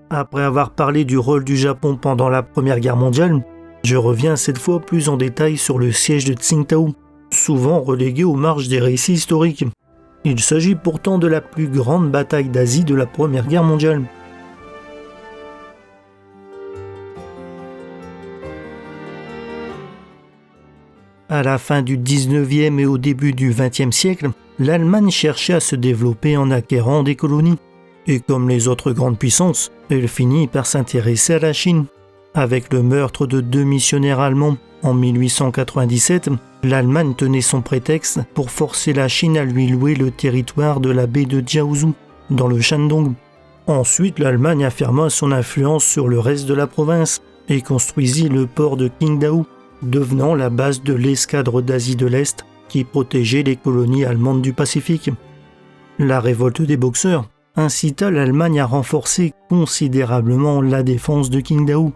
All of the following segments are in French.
Après avoir parlé du rôle du Japon pendant la Première Guerre mondiale, je reviens cette fois plus en détail sur le siège de Tsingtao, souvent relégué aux marges des récits historiques. Il s'agit pourtant de la plus grande bataille d'Asie de la Première Guerre mondiale. À la fin du 19e et au début du 20e siècle, l'Allemagne cherchait à se développer en acquérant des colonies. Et comme les autres grandes puissances, elle finit par s'intéresser à la Chine. Avec le meurtre de 2 missionnaires allemands en 1897, l'Allemagne tenait son prétexte pour forcer la Chine à lui louer le territoire de la baie de Jiaozhou, dans le Shandong. Ensuite, l'Allemagne affirma son influence sur le reste de la province et construisit le port de Qingdao, devenant la base de l'escadre d'Asie de l'Est qui protégeait les colonies allemandes du Pacifique. La révolte des Boxers incita l'Allemagne à renforcer considérablement la défense de Qingdao.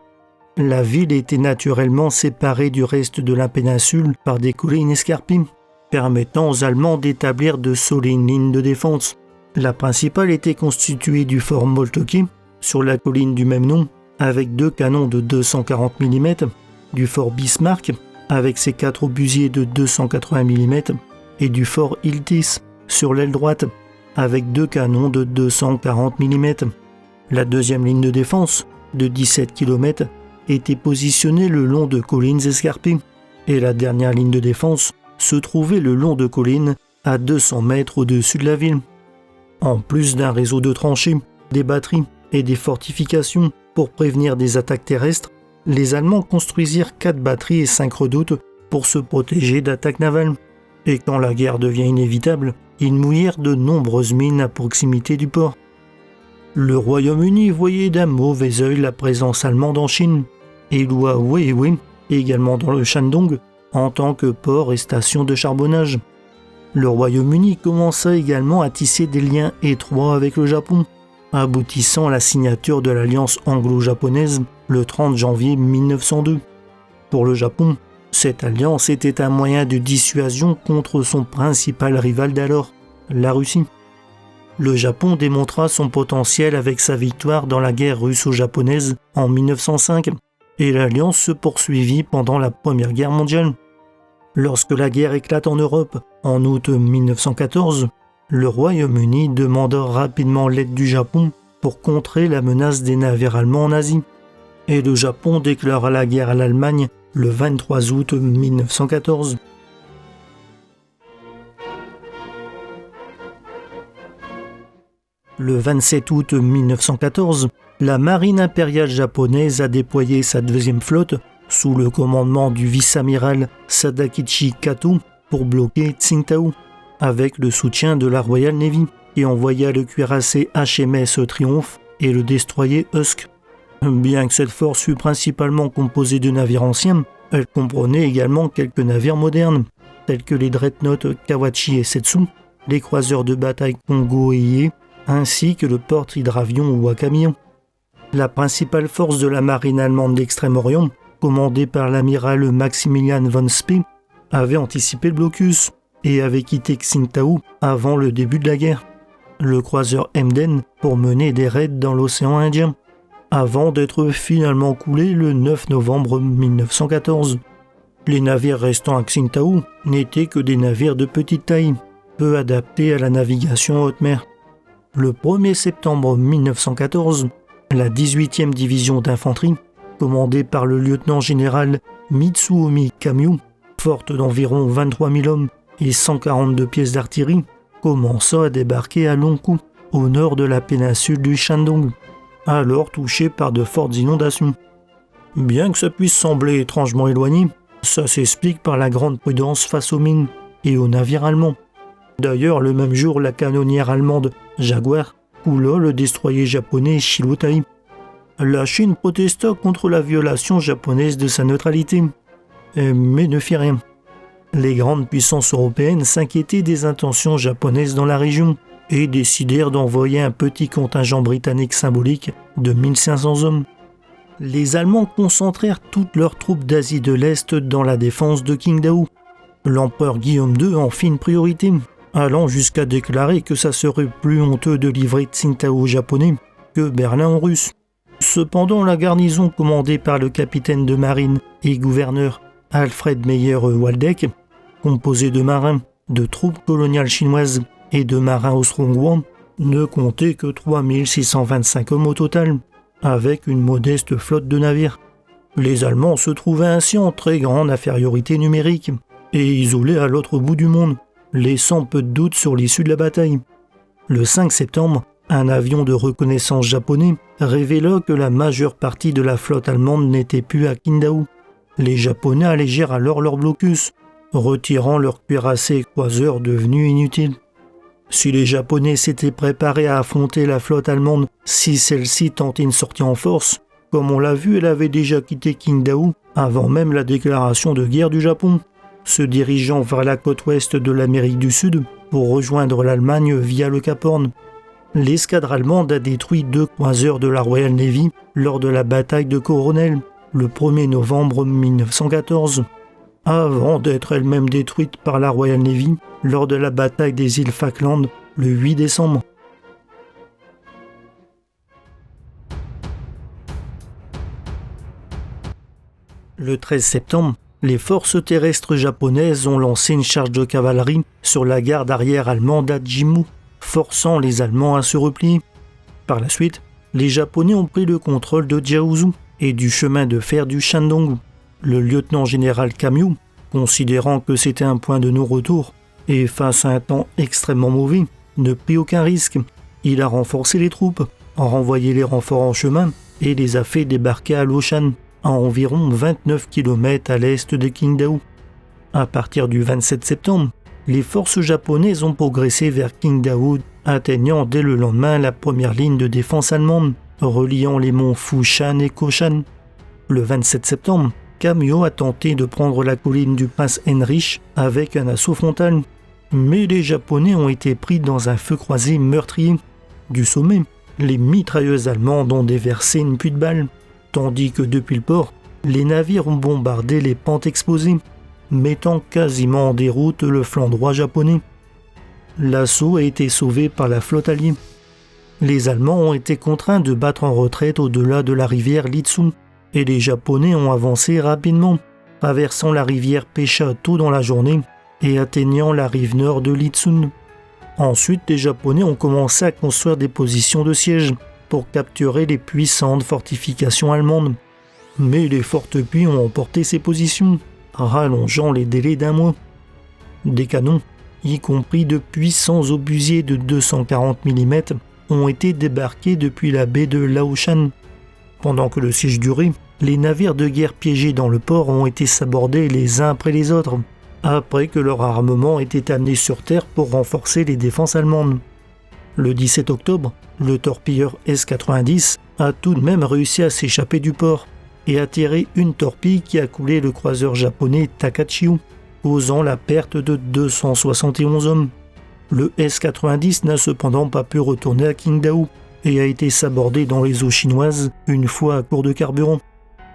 La ville était naturellement séparée du reste de la péninsule par des collines escarpées, permettant aux Allemands d'établir de solides lignes de défense. La principale était constituée du fort Moltke, sur la colline du même nom, avec 2 canons de 240 mm, du fort Bismarck, avec ses 4 obusiers de 280 mm, et du fort Iltis, sur l'aile droite, avec 2 canons de 240 mm. La deuxième ligne de défense, de 17 km, était positionnée le long de collines escarpées, et la dernière ligne de défense se trouvait le long de collines à 200 mètres au-dessus de la ville. En plus d'un réseau de tranchées, des batteries et des fortifications pour prévenir des attaques terrestres, les Allemands construisirent 4 batteries et 5 redoutes pour se protéger d'attaques navales. Et quand la guerre devient inévitable, ils mouillèrent de nombreuses mines à proximité du port. Le Royaume-Uni voyait d'un mauvais œil la présence allemande en Chine et loua Weiwei, également dans le Shandong, en tant que port et station de charbonnage. Le Royaume-Uni commença également à tisser des liens étroits avec le Japon, aboutissant à la signature de l'alliance anglo-japonaise le 30 janvier 1902. Pour le Japon, cette alliance était un moyen de dissuasion contre son principal rival d'alors, la Russie. Le Japon démontra son potentiel avec sa victoire dans la guerre russo-japonaise en 1905, et l'alliance se poursuivit pendant la Première Guerre mondiale. Lorsque la guerre éclate en Europe en août 1914, le Royaume-Uni demanda rapidement l'aide du Japon pour contrer la menace des navires allemands en Asie. Et le Japon déclara la guerre à l'Allemagne le 23 août 1914. Le 27 août 1914, la marine impériale japonaise a déployé sa deuxième flotte sous le commandement du vice-amiral Sadakichi Kato pour bloquer Tsingtao, avec le soutien de la Royal Navy, et envoya le cuirassé HMS Triumph et le destroyer Husky. Bien que cette force fût principalement composée de navires anciens, elle comprenait également quelques navires modernes, tels que les dreadnoughts Kawachi et Setsu, les croiseurs de bataille Kongo et Ie, ainsi que le porte-hydravion Wakamiya. La principale force de la marine allemande d'Extrême-Orient, commandée par l'amiral Maximilian von Spee, avait anticipé le blocus et avait quitté Tsingtao avant le début de la guerre, le croiseur Emden pour mener des raids dans l'océan Indien, avant d'être finalement coulé le 9 novembre 1914. Les navires restant à Tsingtao n'étaient que des navires de petite taille, peu adaptés à la navigation en haute mer. Le 1er septembre 1914, la 18e division d'infanterie, commandée par le lieutenant-général Mitsuomi Kamyu, forte d'environ 23 000 hommes et 142 pièces d'artillerie, commença à débarquer à Longkou, au nord de la péninsule du Shandong, alors touchée par de fortes inondations. Bien que ça puisse sembler étrangement éloigné, ça s'explique par la grande prudence face aux mines et aux navires allemands. D'ailleurs, le même jour, la canonnière allemande Jaguar coula le destroyer japonais Shilotai. La Chine protesta contre la violation japonaise de sa neutralité, mais ne fit rien. Les grandes puissances européennes s'inquiétaient des intentions japonaises dans la région et décidèrent d'envoyer un petit contingent britannique symbolique de 1500 hommes. Les Allemands concentrèrent toutes leurs troupes d'Asie de l'Est dans la défense de Qingdao. L'empereur Guillaume II en fit une priorité, allant jusqu'à déclarer que ça serait plus honteux de livrer Tsingtao aux Japonais que Berlin aux Russes. Cependant, la garnison commandée par le capitaine de marine et gouverneur Alfred Meyer Waldeck, composée de marins, de troupes coloniales chinoises et de marins austro-hongrois, ne comptait que 3625 hommes au total, avec une modeste flotte de navires. Les Allemands se trouvaient ainsi en très grande infériorité numérique et isolés à l'autre bout du monde, laissant peu de doute sur l'issue de la bataille. Le 5 septembre, un avion de reconnaissance japonais révéla que la majeure partie de la flotte allemande n'était plus à Qingdao. Les Japonais allégèrent alors leur blocus, retirant leurs cuirassés et croiseurs devenus inutiles. Si les Japonais s'étaient préparés à affronter la flotte allemande si celle-ci tentait une sortie en force, comme on l'a vu, elle avait déjà quitté Qingdao avant même la déclaration de guerre du Japon, se dirigeant vers la côte ouest de l'Amérique du Sud pour rejoindre l'Allemagne via le Cap Horn. L'escadre allemande a détruit 2 croiseurs de la Royal Navy lors de la bataille de Coronel, le 1er novembre 1914, avant d'être elle-même détruite par la Royal Navy lors de la bataille des îles Falkland le 8 décembre. Le 13 septembre, les forces terrestres japonaises ont lancé une charge de cavalerie sur la garde arrière allemande à Jimmu, forçant les Allemands à se replier. Par la suite, les Japonais ont pris le contrôle de Jiaozu et du chemin de fer du Shandong. Le lieutenant-général Kamio, considérant que c'était un point de non-retour et face à un temps extrêmement mauvais, ne prit aucun risque. Il a renforcé les troupes, a renvoyé les renforts en chemin et les a fait débarquer à Loshan, à environ 29 km à l'est de Qingdao. À partir du 27 septembre, les forces japonaises ont progressé vers Qingdao, atteignant dès le lendemain la première ligne de défense allemande, reliant les monts Fushan et Koshan. Le 27 septembre, Kamio a tenté de prendre la colline du Prince Heinrich avec un assaut frontal, mais les Japonais ont été pris dans un feu croisé meurtrier. Du sommet, les mitrailleuses allemandes ont déversé une pluie de balles, tandis que depuis le port, les navires ont bombardé les pentes exposées, mettant quasiment en déroute le flanc droit japonais. L'assaut a été sauvé par la flotte alliée. Les Allemands ont été contraints de battre en retraite au-delà de la rivière Litsu, et les Japonais ont avancé rapidement, traversant la rivière Pecha tôt dans la journée et atteignant la rive nord de Litsun. Ensuite, les Japonais ont commencé à construire des positions de siège pour capturer les puissantes fortifications allemandes. Mais les fortes pluies ont emporté ces positions, rallongeant les délais d'un mois. Des canons, y compris de puissants obusiers de 240 mm, ont été débarqués depuis la baie de Laoshan. Pendant que le siège durait, les navires de guerre piégés dans le port ont été sabordés les uns après les autres, après que leur armement était amené sur terre pour renforcer les défenses allemandes. Le 17 octobre, le torpilleur S-90 a tout de même réussi à s'échapper du port et a tiré une torpille qui a coulé le croiseur japonais Takachiu, causant la perte de 271 hommes. Le S-90 n'a cependant pas pu retourner à Qingdao et a été sabordé dans les eaux chinoises une fois à court de carburant.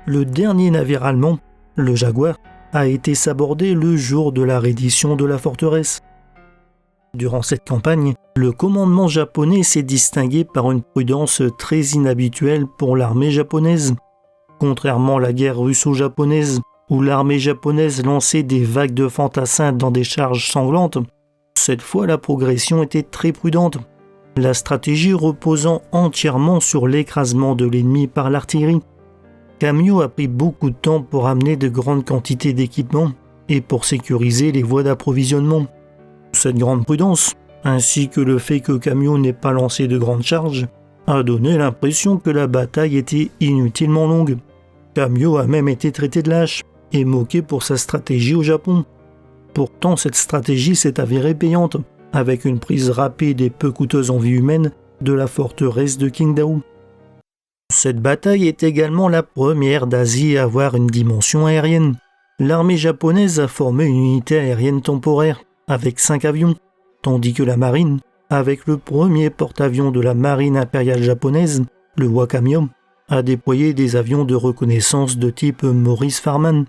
Le dernier navire allemand, le Jaguar, a été sabordé le jour de la reddition de la forteresse. Durant cette campagne, le commandement japonais s'est distingué par une prudence très inhabituelle pour l'armée japonaise. Contrairement à la guerre russo-japonaise, où l'armée japonaise lançait des vagues de fantassins dans des charges sanglantes, cette fois la progression était très prudente, la stratégie reposant entièrement sur l'écrasement de l'ennemi par l'artillerie. Kamio a pris beaucoup de temps pour amener de grandes quantités d'équipements et pour sécuriser les voies d'approvisionnement. Cette grande prudence, ainsi que le fait que Kamio n'ait pas lancé de grandes charges, a donné l'impression que la bataille était inutilement longue. Kamio a même été traité de lâche et moqué pour sa stratégie au Japon. Pourtant, cette stratégie s'est avérée payante, avec une prise rapide et peu coûteuse en vie humaine de la forteresse de Qingdao. Cette bataille est également la première d'Asie à avoir une dimension aérienne. L'armée japonaise a formé une unité aérienne temporaire, avec 5 avions, tandis que la marine, avec le premier porte-avions de la marine impériale japonaise, le Wakamiya, a déployé des avions de reconnaissance de type Maurice Farman.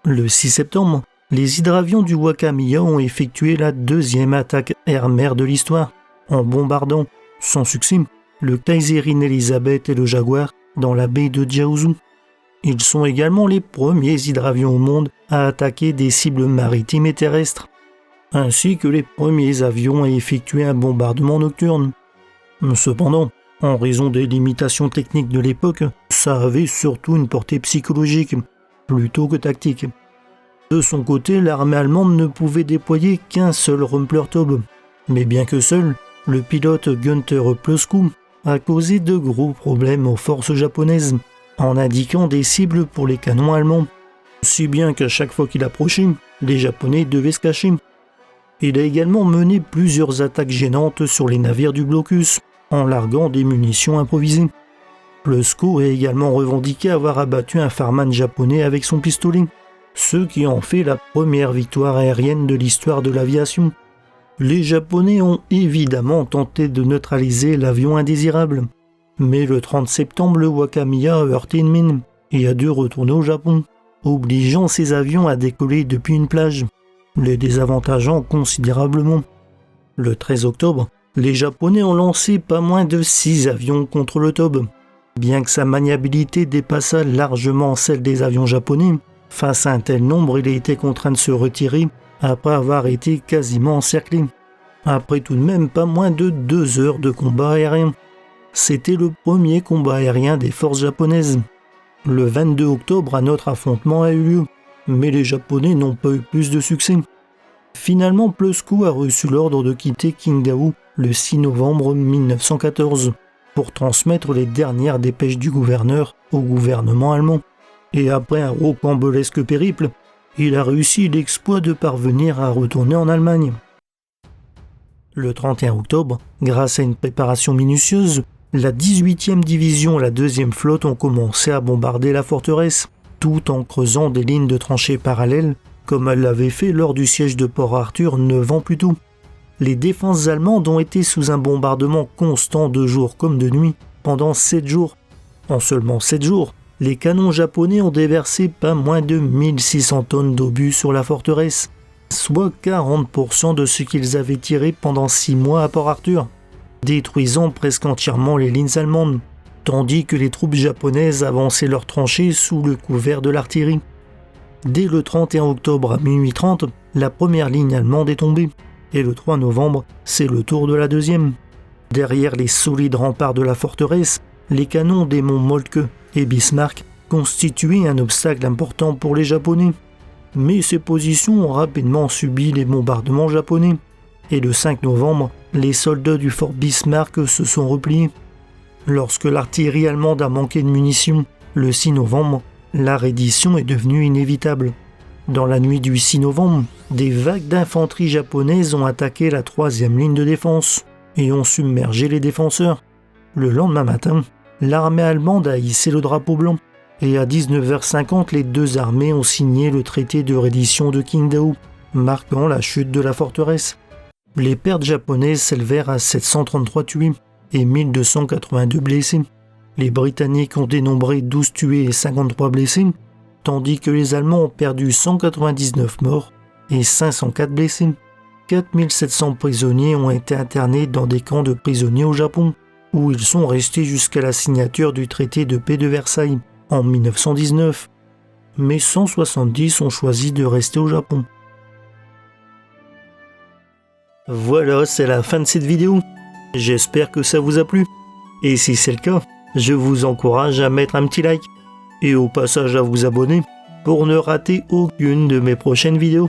Le 6 septembre, les hydravions du Wakamiya ont effectué la deuxième attaque air-mer de l'histoire, en bombardant, sans succès, le Kaiserine Elizabeth et le Jaguar dans la baie de Jiaozhou. Ils sont également les premiers hydravions au monde à attaquer des cibles maritimes et terrestres, ainsi que les premiers avions à effectuer un bombardement nocturne. Cependant, en raison des limitations techniques de l'époque, ça avait surtout une portée psychologique, plutôt que tactique. De son côté, l'armée allemande ne pouvait déployer qu'un seul Rumplertaube, mais bien que seul, le pilote Günther Ploeskou a causé de gros problèmes aux forces japonaises, en indiquant des cibles pour les canons allemands, si bien qu'à chaque fois qu'il approchait, les Japonais devaient se cacher. Il a également mené plusieurs attaques gênantes sur les navires du blocus, en larguant des munitions improvisées. Ploeskou a également revendiqué avoir abattu un farman japonais avec son pistolet, ce qui en fait la première victoire aérienne de l'histoire de l'aviation. Les Japonais ont évidemment tenté de neutraliser l'avion indésirable, mais le 30 septembre, le Wakamiya a heurté une mine et a dû retourner au Japon, obligeant ses avions à décoller depuis une plage, les désavantageant considérablement. Le 13 octobre, les Japonais ont lancé pas moins de 6 avions contre le Taube. Bien que sa maniabilité dépassât largement celle des avions japonais, face à un tel nombre, il a été contraint de se retirer après avoir été quasiment encerclé. Après tout de même pas moins de 2 heures de combat aérien. C'était le premier combat aérien des forces japonaises. Le 22 octobre, un autre affrontement a eu lieu, mais les Japonais n'ont pas eu plus de succès. Finalement, Ploeskou a reçu l'ordre de quitter Qingdao le 6 novembre 1914 pour transmettre les dernières dépêches du gouverneur au gouvernement allemand. Et après un rocambolesque périple, il a réussi l'exploit de parvenir à retourner en Allemagne. Le 31 octobre, grâce à une préparation minutieuse, la 18e division et la 2e flotte ont commencé à bombarder la forteresse, tout en creusant des lignes de tranchées parallèles, comme elles l'avaient fait lors du siège de Port-Arthur 9 ans plus tôt. Les défenses allemandes ont été sous un bombardement constant de jour comme de nuit pendant 7 jours. En seulement 7 jours, les canons japonais ont déversé pas moins de 1600 tonnes d'obus sur la forteresse, soit 40% de ce qu'ils avaient tiré pendant 6 mois à Port-Arthur, détruisant presque entièrement les lignes allemandes, tandis que les troupes japonaises avançaient leurs tranchées sous le couvert de l'artillerie. Dès le 31 octobre à minuit 30, la première ligne allemande est tombée, et le 3 novembre, c'est le tour de la deuxième. Derrière les solides remparts de la forteresse, les canons des monts Moltke et Bismarck constituaient un obstacle important pour les Japonais. Mais ces positions ont rapidement subi les bombardements japonais, et le 5 novembre, les soldats du fort Bismarck se sont repliés. Lorsque l'artillerie allemande a manqué de munitions, le 6 novembre, la reddition est devenue inévitable. Dans la nuit du 6 novembre, des vagues d'infanterie japonaises ont attaqué la 3e ligne de défense et ont submergé les défenseurs. Le lendemain matin, l'armée allemande a hissé le drapeau blanc et à 19h50, les deux armées ont signé le traité de reddition de Qingdao, marquant la chute de la forteresse. Les pertes japonaises s'élevèrent à 733 tués et 1282 blessés. Les Britanniques ont dénombré 12 tués et 53 blessés, tandis que les Allemands ont perdu 199 morts et 504 blessés. 4700 prisonniers ont été internés dans des camps de prisonniers au Japon, où ils sont restés jusqu'à la signature du traité de paix de Versailles en 1919. Mais 170 ont choisi de rester au Japon. Voilà, c'est la fin de cette vidéo. J'espère que ça vous a plu. Et si c'est le cas, je vous encourage à mettre un petit like et au passage à vous abonner pour ne rater aucune de mes prochaines vidéos.